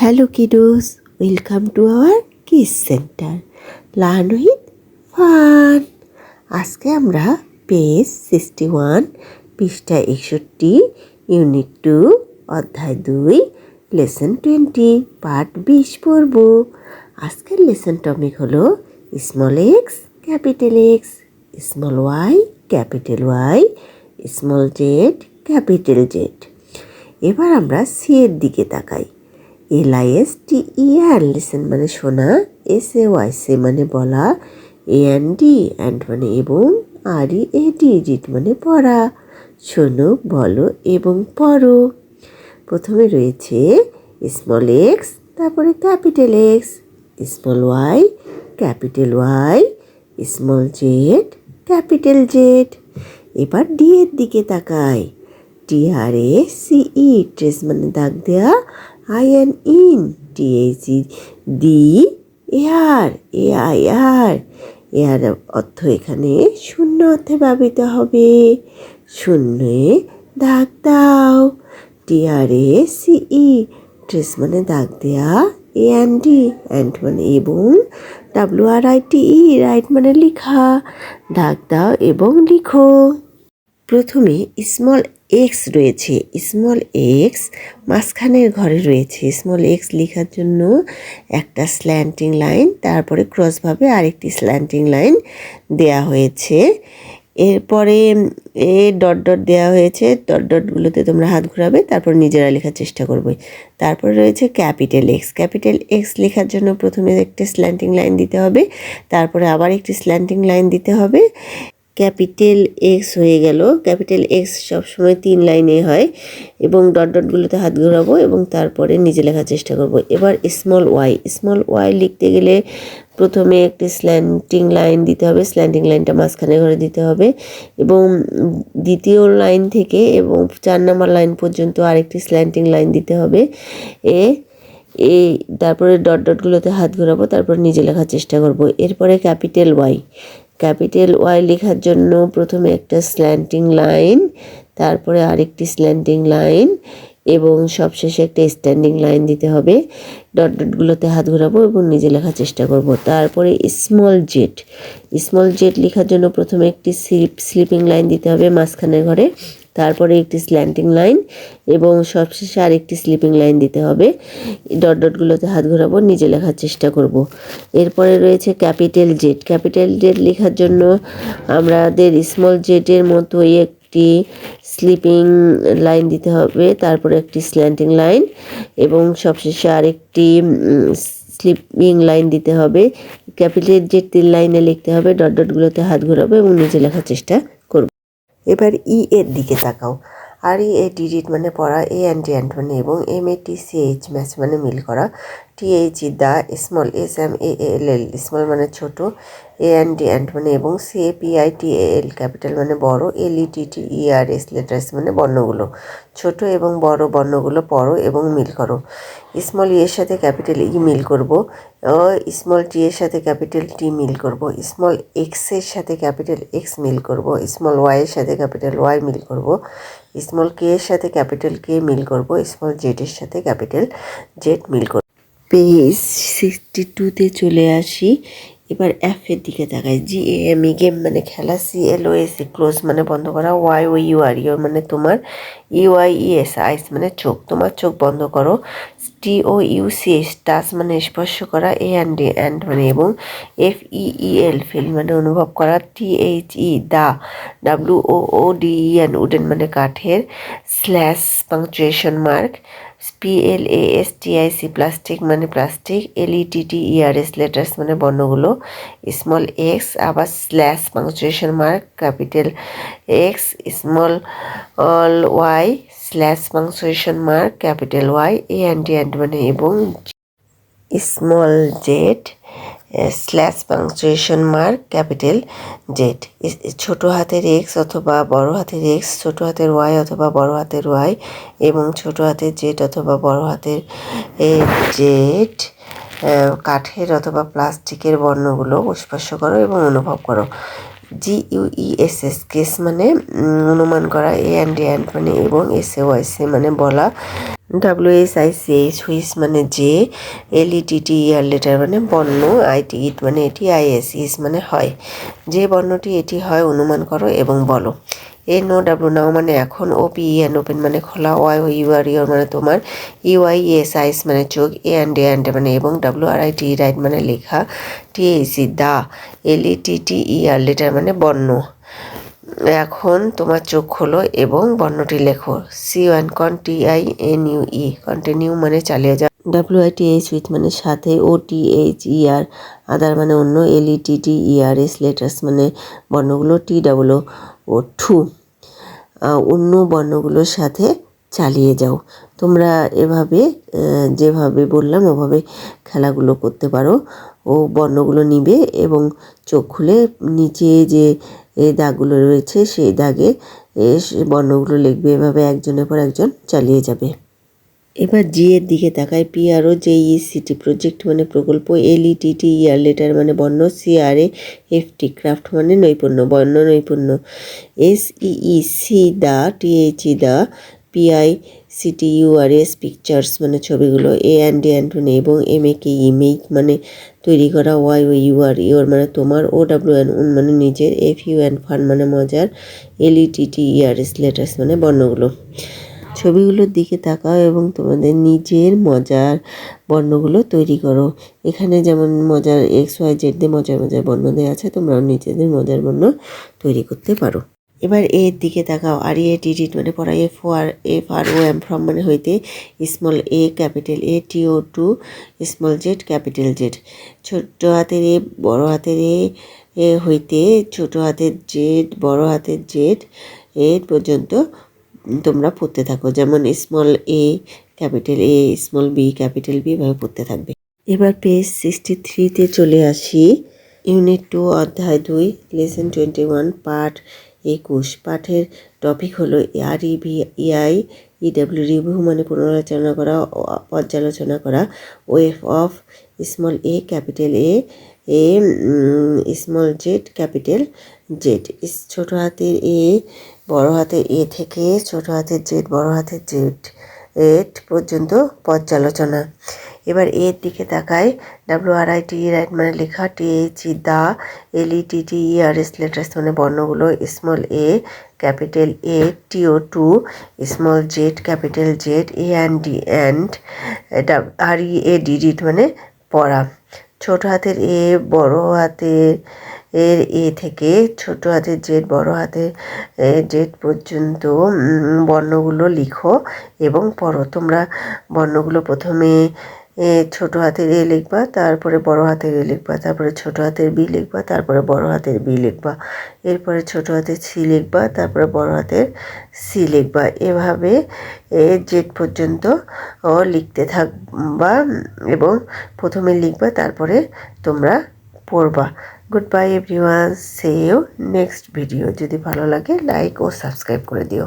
Hello kiddos, welcome to our Kids Center. Learn with fun. আজকে আমরা page 61 পৃষ্ঠা 61 unit 2 অধ্যায় 2 লেসন 20 পার্ট 20 পড়ব। আজকের লেসন টপিক হলো small X capital X, small Y capital Y, small Z capital Z. এবার আমরা C এর দিকে তাকাই। LISTER লিসেন মানে শোনা, SAYC মানে বলা, AND অ্যান্ড মানে এবং, READ রিড মানে পড়া। শোনো, বলো এবং পড়ো। প্রথমে রয়েছে স্মল এক্স, তারপরে capital X, small Y capital Y, small Z capital Z. এবার ডি এর দিকে তাকাই। TRACE ট্রেস মানে দাগ দেয়া, IN THE the, air AIR air অর্থ এখানে শূন্য অর্থে ব্যবহৃত হবে। শূন্যে দাগ দাও। TRACE ট্রেস মানে দাগ দেয়া, AND অ্যান্ড মানে এবং, WRITE রাইট মানে লেখা। দাগ দাও এবং লিখো। প্রথমে স্মল এক্স রয়েছে, স্মল এক্স মাঝখানের ঘরে রয়েছে। স্মল এক্স লেখার জন্য একটা স্ল্যান্টিং লাইন, তারপরে ক্রসভাবে আরেকটি স্ল্যান্টিং লাইন দেয়া হয়েছে। এরপরে ডট ডট দেওয়া হয়েছে, ডট ডটগুলোতে তোমরা হাত ঘোরাবে, তারপর নিজেরা লেখার চেষ্টা করবে। তারপরে রয়েছে ক্যাপিটাল এক্স। ক্যাপিটাল এক্স লেখার জন্য প্রথমে একটি স্ল্যান্টিং লাইন দিতে হবে, তারপরে আবার একটি স্ল্যান্টিং লাইন দিতে হবে। ক্যাপিটাল এক্স হয়ে গেল। ক্যাপিটাল এক্স সবসময় 3 লাইনে হয় এবং ডট ডটগুলোতে হাত ঘোরাবো এবং তারপরে নিজে লেখার চেষ্টা করব। এবার স্মল ওয়াই। স্মল ওয়াই লিখতে গেলে প্রথমে একটি স্ল্যান্টিং লাইন দিতে হবে, স্ল্যান্টিং লাইনটা মাঝখানে ঘরে দিতে হবে এবং দ্বিতীয় লাইন থেকে এবং 4 নম্বর লাইন পর্যন্ত আরেকটি স্ল্যান্টিং লাইন দিতে হবে। তারপরে ডট ডটগুলোতে হাত ঘোরাবো, তারপর নিজে লেখার চেষ্টা করব। এরপরে ক্যাপিটাল ওয়াই। ক্যাপিটাল ওয়াই লেখার জন্য প্রথমে একটা স্ল্যান্টিং লাইন, তারপরে আরেকটি স্ল্যান্টিং লাইন এবং সবশেষে একটা স্ট্যান্ডিং লাইন দিতে হবে। ডট ডটগুলোতে হাত ঘোরাবো এবং নিজে লেখার চেষ্টা করব। তারপরে স্মল জেড। স্মল জেড লেখার জন্য প্রথমে একটি স্লিপিং লাইন দিতে হবে মাঝখানের ঘরে, তারপরে একটি স্ল্যান্টিং লাইন এবং সবশেষে আরেকটি স্লিপিং লাইন দিতে হবে। ডট ডটগুলোতে হাত ঘোরাবো, নিজে লেখার চেষ্টা করব। এরপরে রয়েছে ক্যাপিটাল জেড। ক্যাপিটাল জেড লেখার জন্য আমাদের স্মল জেডের মতোই একটি স্লিপিং লাইন দিতে হবে, তারপরে একটি স্ল্যান্টিং লাইন এবং সবশেষে আরেকটি স্লিপিং লাইন দিতে হবে। ক্যাপিটাল জেড 3 লাইনে লিখতে হবে, ডট ডটগুলোতে হাত ঘোরাবো এবং নিজে লেখার চেষ্টা করব। এবার এর দিকে তাকাও। READ রিড মানে পড়া, AND অ্যান্ড মানে এবং, MATCH ম্যাচ মানে মিল করা, THE the, small SMALL small মানে ছোট, AND অ্যান্ড মানে এবং, CAPITAL ক্যাপিটাল মানে বড়, LETTERS লেটার্স মানে বর্ণগুলো। ছোট এবং বড় বর্ণগুলো পড়ো এবং মিল করো। স্মল এর সাথে ক্যাপিটাল ই মিল করব, স্মল টি এর সাথে ক্যাপিটাল টি মিল করব, স্মল এক্স এর সাথে ক্যাপিটাল এক্স মিল করব, স্মল ওয়াই এর সাথে ক্যাপিটাল ওয়াই মিল করব, স্মল কে এর সাথে ক্যাপিটাল কে মিল করব, স্মল জেড এর সাথে ক্যাপিটাল জেড মিল করব। পেজ 62তে চলে আসি। এবার এফ এর দিকে তাকাই। GAME গেম মানে খেলা, CLOS ক্লোজ মানে বন্ধ করা, YOUR ইয়োর মানে তোমার, UIES আইস মানে চোখ, তোমার চোখ বন্ধ করো, TOUCH টাচ মানে স্পর্শ করা, অ্যান্ড মানে এবং, FEEL ফিল মানে অনুভব করা, THE দা, WOODEN উডেন মানে কাঠের, slash punctuation mark, PLASTIC plastic মানে প্লাস্টিক, LETTERS লেটার্স মানে বর্ণগুলো, স্মল এক্স আবার slash punctuation mark, capital X, small Y slash punctuation mark, capital Y, and মানে এবং, small Z slash punctuation mark, capital Z. ছোটো হাতের এক্স অথবা বড় হাতের এক্স, ছোটো হাতের ওয়াই অথবা বড় হাতের ওয়াই এবং ছোটো হাতের জেড অথবা বড় হাতের জেড কাঠের অথবা প্লাস্টিকের বর্ণগুলো স্পর্শ করো এবং অনুভব করো। GUESS গেস মানে অনুমান করা, AND মানে এবং SAYC মানে বলা, WHICH হুইচ মানে যে, LETTER লেটার মানে বর্ণ, IT ইট মানে এটি, IS ইস মানে হয়। যে বর্ণটি এটি হয় অনুমান করো এবং বলো। NOW নাও মানে এখন, OPEN ওপেন মানে খোলা, YOUR মানে তোমার, EYES আইস মানে চোখ, AND মানে এবং, WRITE রাইট মানে লেখা, TAC দা, LETTER লেটার মানে বর্ণ। এখন তোমার চোখ খোলো এবং বর্ণটি লেখো। C1 CONTINUE কন্টিনিউ মানে চালিয়ে যাও। WITH উইথ মানে সাথে, OTHER আদার মানে অন্য, LETTERS লেটার্স মানে বর্ণগুলো, TOO টু অন্য বর্ণগুলোর সাথে চালিয়ে যাও। তোমরা এভাবে যেভাবে বললাম ওভাবে খেলাগুলো করতে পারো। ও বর্ণগুলো নিবে এবং চোখ খুলে নিচে যে দাগগুলো রয়েছে সেই দাগে বর্ণগুলো লিখবে। এভাবে একজনের পর একজন চালিয়ে যাবে। এবার জি এর দিকে তাকায়। PROJECT প্রজেক্ট মানে প্রকল্প, LETTER লেটার মানে বর্ণ, CRAFT ক্রাফট মানে নৈপুণ্য, বর্ণ নৈপুণ্য, SEEC the, THE the, PICTURS pictures মানে ছবিগুলো, AND মানে এবং, MAKE মেক মানে তৈরি করা, YOUR মানে তোমার, OWN মানে নিজের, FUN ফান মানে মজার, LETTERS লেটার্স মানে বর্ণগুলো। ছবিগুলোর দিকে তাকাও এবং তোমাদের নিজের মজার বর্ণগুলো তৈরি করো। এখানে যেমন মজার XYZ দিয়ে মজার মজার বর্ণ দেওয়া আছে, তোমরাও নিজেদের মজার বর্ণ তৈরি করতে পারো। এবার এর দিকে তাকাও। READIT মানে পড়া, FROM ফ্রম মানে হইতে, small A capital A, TO2 small Z capital Z, ছোট হাতের এ বড় হাতের এ হইতে ছোট হাতের Z বড় হাতের Z এর পর্যন্ত তোমরা পড়তে থাকো। যেমন small A capital A, small B capital B এভাবে পড়তে থাকবে। এবার পেজ 63-তে চলে আসি। ইউনিট 2 অধ্যায় 2 লেসন 21 পাঠ 21। পাঠের টপিক হলো REVIEW রিভিউ মানে পুনরালোচনা করা, পর্যালোচনা করা। Wave of small A capital A, small Z capital Z, ছোট হাতের A বড় হাতের A থেকে ছোট হাতের Z বড় হাতের Z পর্যন্ত পর্যালোচনা। এবার এর দিকে তাকায়। WRITE রাইট মানে লেখা, THE দা, LETTERS লেটার্স মানে বর্ণগুলো, small A capital A, TO2 small Z capital Z, AND READIT মানে পড়া। ছোট হাতের A বড় হাতের A থেকে ছোট হাতের Z বড় হাতের Z পর্যন্ত বর্ণগুলো লিখো এবং পড়ো। তোমরা বর্ণগুলো প্রথমে ছোট হাতের A লিখবা, তারপরে বড় হাতের A লিখবা, তারপরে ছোট হাতের B লিখবা, তারপরে বড় হাতের B লিখবা, এরপরে ছোট হাতের C লিখবা, তারপরে বড় হাতের C লিখবা। এভাবে Z পর্যন্ত লিখতে থাকবা এবং প্রথমে লিখবা তারপরে তোমরা পড়বা। Good bye everyone, see you next video. যদি ভালো লাগে লাইক ও সাবস্ক্রাইব করে দিও।